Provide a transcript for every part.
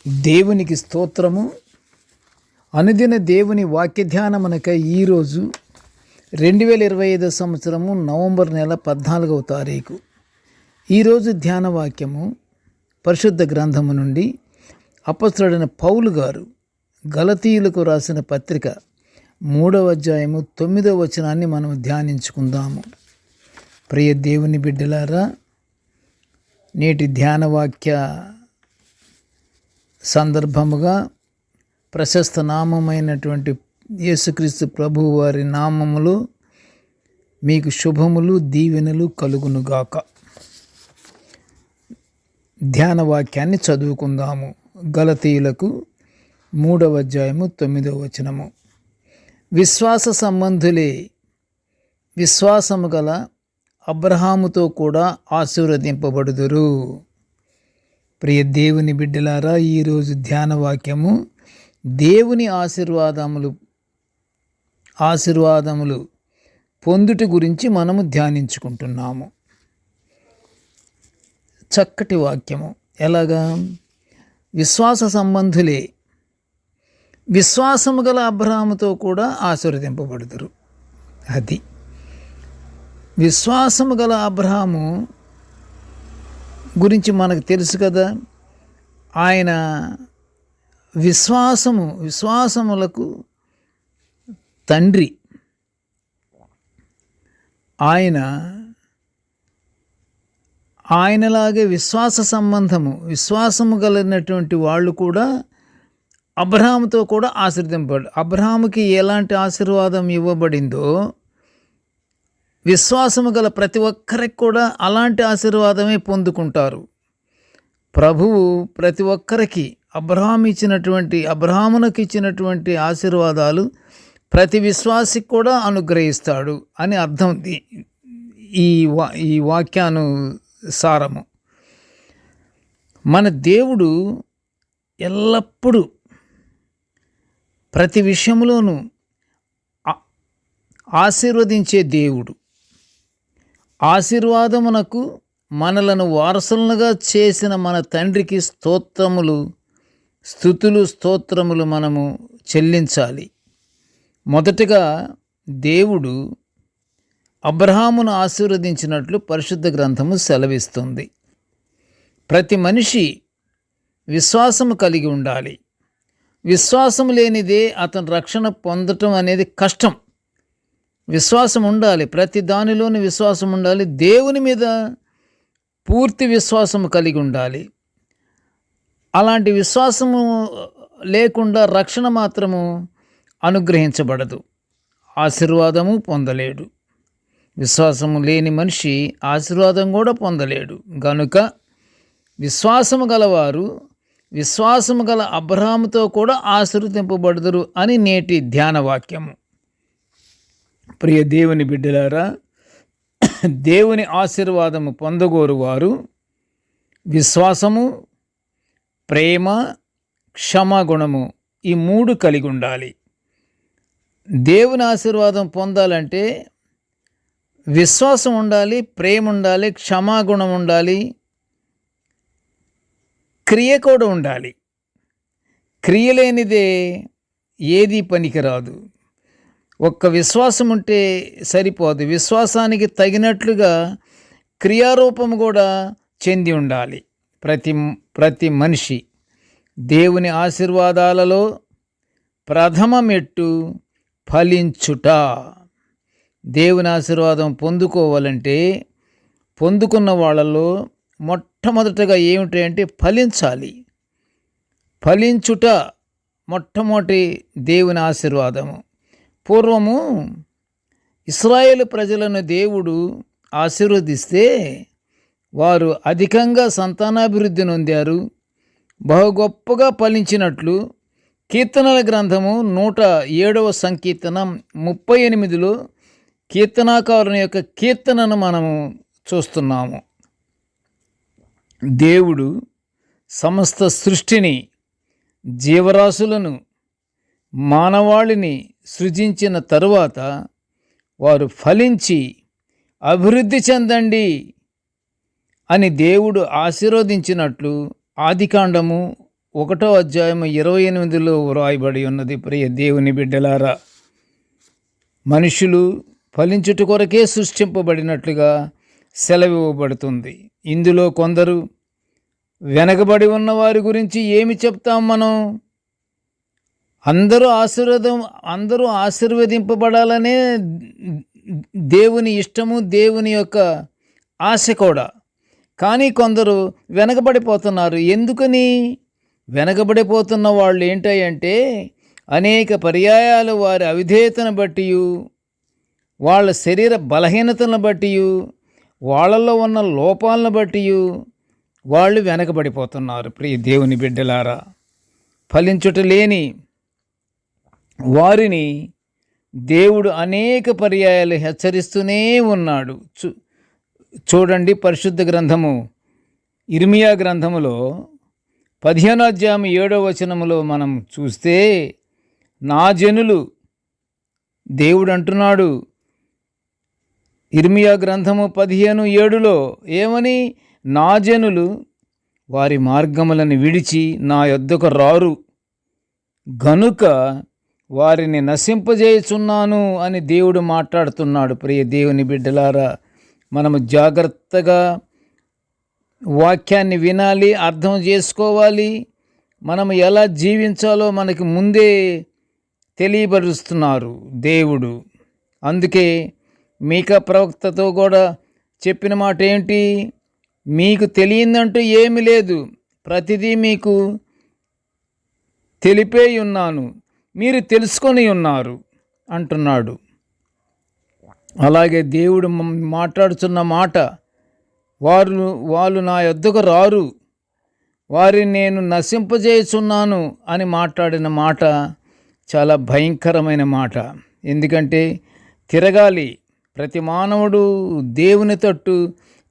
దేవునికి స్తోత్రము. అనుదిన దేవుని వాక్య ధ్యానమునకై ఈరోజు 2025 సంవత్సరము నవంబర్ నెల 14వ తారీఖు. ఈరోజు ధ్యాన వాక్యము పరిశుద్ధ గ్రంథము నుండి అపొస్తలుడైన పౌలు గారు గలతీయులకు రాసిన పత్రిక 3వ అధ్యాయము 9వ వచనాన్ని మనం ధ్యానించుకుందాము. ప్రియ దేవుని బిడ్డలారా, నేటి ధ్యాన వాక్య సందర్భముగా ప్రశస్త నామమైనటువంటి యేసుక్రీస్తు ప్రభువు వారి నామములో మీకు శుభములు దీవెనలు కలుగునుగాక. ధ్యాన వాక్యాన్ని చదువుకుందాము. గలతీయులకు 3వ అధ్యాయము 9వ వచనము. విశ్వాస సంబంధులే విశ్వాసము గల అబ్రహాముతో కూడా ఆశీర్వదింపబడుదురు. ప్రియ దేవుని బిడ్డలారా, ఈరోజు ధ్యాన వాక్యము దేవుని ఆశీర్వాదములు పొందుట గురించి మనము ధ్యానించుకుంటున్నాము. చక్కటి వాక్యము. ఎలాగా? విశ్వాస సంబంధులే విశ్వాసము గల అబ్రహాముతో కూడా ఆశీర్వదింపబడుదురు. అది విశ్వాసము గల అబ్రహాము గురించి మనకు తెలుసు కదా. ఆయన విశ్వాసములకు తండ్రి. ఆయనలాగే విశ్వాసము కలిగినటువంటి వాళ్ళు కూడా అబ్రహాముతో కూడా ఆశీర్వదింపబడు. అబ్రహాముకి ఎలాంటి ఆశీర్వాదం ఇవ్వబడిందో విశ్వాసము గల ప్రతి ఒక్కరికి కూడా అలాంటి ఆశీర్వాదమే పొందుకుంటారు. ప్రభువు ప్రతి ఒక్కరికి అబ్రహామునకు ఇచ్చినటువంటి ఆశీర్వాదాలు ప్రతి విశ్వాసికి కూడా అనుగ్రహిస్తాడు అని అర్థం ఈ వాక్యానుసారము. మన దేవుడు ఎల్లప్పుడూ ప్రతి విషయంలోనూ ఆశీర్వదించే దేవుడు. ఆశీర్వాదమునకు మనలను వారసులుగా చేసిన మన తండ్రికి స్తుతులు మనము చెల్లించాలి. మొదటగా దేవుడు అబ్రహామును ఆశీర్వదించినట్లు పరిశుద్ధ గ్రంథము సెలవిస్తుంది. ప్రతి మనిషి విశ్వాసము కలిగి ఉండాలి. విశ్వాసం లేనిదే అతను రక్షణ పొందటం అనేది కష్టం. విశ్వాసం ఉండాలి, ప్రతి దానిలోని విశ్వాసం ఉండాలి. దేవుని మీద పూర్తి విశ్వాసము కలిగి ఉండాలి. అలాంటి విశ్వాసము లేకుండా రక్షణ మాత్రము అనుగ్రహించబడదు, ఆశీర్వాదము పొందలేడు. విశ్వాసము లేని మనిషి ఆశీర్వాదం కూడా పొందలేడు. గనుక విశ్వాసము గలవారు విశ్వాసము గల అబ్రహాముతో కూడా ఆశీర్వదింపబడుదురు అని నేటి ధ్యాన వాక్యము. ప్రియ దేవుని బిడ్డలారా, దేవుని ఆశీర్వాదము పొందగోరు వారు విశ్వాసము, ప్రేమ, క్షమాగుణము ఈ 3 కలిగి ఉండాలి. దేవుని ఆశీర్వాదం పొందాలంటే విశ్వాసం ఉండాలి, ప్రేమ ఉండాలి, క్షమాగుణం ఉండాలి, క్రియ కూడా ఉండాలి. క్రియ లేనిదే ఏది పనికిరాదు. ఒక్క విశ్వాసం ఉంటే సరిపోదు, విశ్వాసానికి తగినట్లుగా క్రియారూపము కూడా చెంది ఉండాలి. ప్రతి మనిషి దేవుని ఆశీర్వాదాలలో ప్రథమ మెట్టు ఫలించుట. దేవుని ఆశీర్వాదం పొందుకోవాలంటే పొందుకున్న వాళ్ళలో మొట్టమొదటగా ఏమిటంటే ఫలించాలి. ఫలించుట మొట్టమొదటి దేవుని ఆశీర్వాదము. పూర్వము ఇశ్రాయేలు ప్రజలను దేవుడు ఆశీర్వదిస్తే వారు అధికంగా సంతానాభివృద్ధి నొందారు, బహు గొప్పగా ఫలించినట్లు కీర్తనల గ్రంథము 107వ సంకీర్తనం 38లో కీర్తనాకారుని యొక్క కీర్తనను మనము చూస్తున్నాము. దేవుడు సమస్త సృష్టిని, జీవరాశులను, మానవాళిని సృజించిన తరువాత వారు ఫలించి అభివృద్ధి చెందండి అని దేవుడు ఆశీర్వదించినట్లు ఆదికాండము 1:28 వ్రాయబడి ఉన్నది. ప్రియ దేవుని బిడ్డలారా, మనుషులు ఫలించుట కొరకే సృష్టింపబడినట్లుగా సెలవివ్వబడుతుంది. ఇందులో కొందరు వెనకబడి ఉన్న వారి గురించి ఏమి చెప్తాం మనం? అందరూ ఆశీర్వదింపబడాలనే దేవుని ఇష్టము, దేవుని యొక్క ఆశ కూడా. కానీ కొందరు వెనకబడిపోతున్నారు. ఎందుకని వెనకబడిపోతున్న వాళ్ళు ఏంటంటే, అనేక పర్యాయాలు వారి అవిధేయతను బట్టి, వాళ్ళ శరీర బలహీనతలను బట్టి, వాళ్ళల్లో ఉన్న లోపాలను బట్టి వాళ్ళు వెనకబడిపోతున్నారు. ప్రియ దేవుని బిడ్డలారా, ఫలించుట లేని వారిని దేవుడు అనేక పర్యాయాలు హెచ్చరిస్తూనే ఉన్నాడు. చూడండి, పరిశుద్ధ గ్రంథము ఇర్మియా గ్రంథములో 15:7 మనం చూస్తే, నా జనులు, దేవుడు అంటున్నాడు ఇర్మియా గ్రంథము 15:7 ఏమని? నా జనులు వారి మార్గములను విడిచి నా యొద్దకు రారు గనుక వారిని నశింపజేయుచున్నాను అని దేవుడు మాట్లాడుతున్నాడు. ప్రియ దేవుని బిడ్డలారా, మనము జాగ్రత్తగా వాక్యాన్ని వినాలి, అర్థం చేసుకోవాలి. మనం ఎలా జీవించాలో మనకి ముందే తెలియపరుస్తున్నారు దేవుడు. అందుకే మీకా ప్రవక్తతో కూడా చెప్పిన మాట ఏంటి? మీకు తెలియందంటూ ఏమి లేదు, ప్రతిదీ మీకు తెలిపే ఉన్నాను, మీరు తెలుసుకొని ఉన్నారు అంటున్నాడు. అలాగే దేవుడు మాట్లాడుతున్న మాట, వాళ్ళు నా యొద్దకు రారు, వారిని నేను నశింపజేయుచున్నాను అని మాట్లాడిన మాట చాలా భయంకరమైన మాట. ఎందుకంటే తిరగాలి, ప్రతి మానవుడు దేవుని తట్టు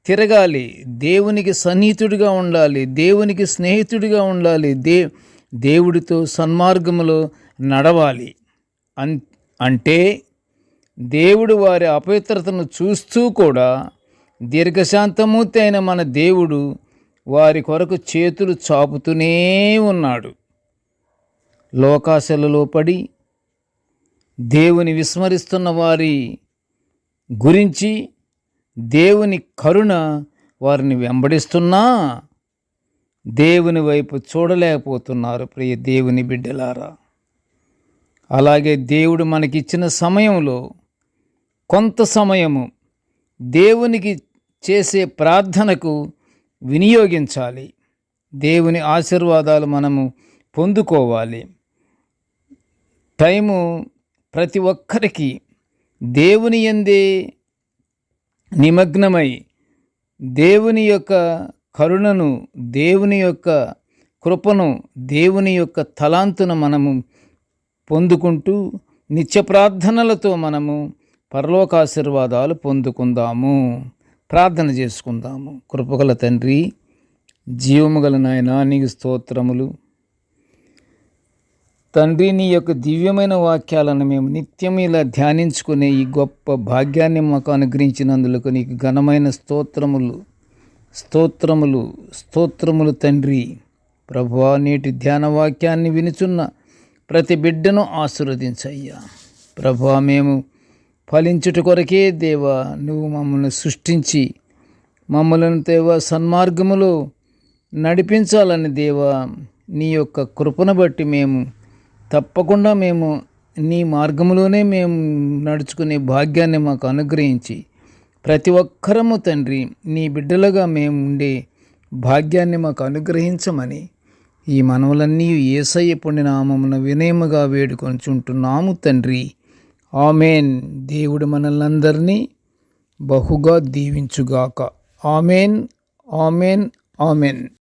తిరగాలి, దేవునికి సన్నిహితుడిగా ఉండాలి, దేవునికి స్నేహితుడిగా ఉండాలి, దేవుడితో సన్మార్గములో నడవాలి. అంటే దేవుడు వారి అపవిత్రతను చూస్తూ కూడా దీర్ఘశాంతమూర్తి అయిన మన దేవుడు వారి కొరకు చేతులు చాపుతూనే ఉన్నాడు. లోకాశలలో పడి దేవుని విస్మరిస్తున్న వారి గురించి దేవుని కరుణ వారిని వెంబడిస్తున్నా దేవుని వైపు చూడలేకపోతున్నారు. ప్రియ దేవుని బిడ్డలారా, అలాగే దేవుడు మనకిచ్చిన సమయంలో కొంత సమయము దేవునికి చేసే ప్రార్థనకు వినియోగించాలి. దేవుని ఆశీర్వాదాలు మనము పొందుకోవాలి. టైము ప్రతి ఒక్కరికి దేవుని యందే నిమగ్నమై దేవుని యొక్క కరుణను, దేవుని యొక్క కృపను, దేవుని యొక్క తలాంతును మనము పొందుకుంటూ నిత్య ప్రార్థనలతో మనము పరలోకాశీర్వాదాలు పొందుకుందాము. ప్రార్థన చేసుకుందాము. కృపగల తండ్రి, జీవముగల నాయనా, నీకు స్తోత్రములు తండ్రి. నీ యొక్క దివ్యమైన వాక్యాలను మేము నిత్యం ఇలా ధ్యానించుకునే ఈ గొప్ప భాగ్యాన్ని మాకు అనుగ్రహించినందులకు నీకు ఘనమైన స్తోత్రములు స్తోత్రములు స్తోత్రములు తండ్రి. ప్రభువా, నేటి ధ్యాన వాక్యాన్ని వినుచున్న ప్రతి బిడ్డను ఆశీర్వదించయ్యా. ప్రభువా, మేము ఫలించుట కొరకే దేవా నువ్వు మమ్మల్ని సృష్టించి మమ్మల్ని దేవా సన్మార్గములో నడిపించాలని దేవా నీ యొక్క కృపను బట్టి మేము తప్పకుండా నీ మార్గంలోనే మేము నడుచుకునే భాగ్యాన్ని మాకు అనుగ్రహించి ప్రతి ఒక్కరము తండ్రి నీ బిడ్డలుగా మేము ఉండే భాగ్యాన్ని మాకు అనుగ్రహించమని ఈ మనవులన్నీ యేసయ్య పుణ్య నామమున వినయముగా వేడుకొనుచుంటున్నాము తండ్రి. ఆమెన్. దేవుడు మనల్ని అందరినీ బహుగా దీవించుగాక. Amen, amen, amen.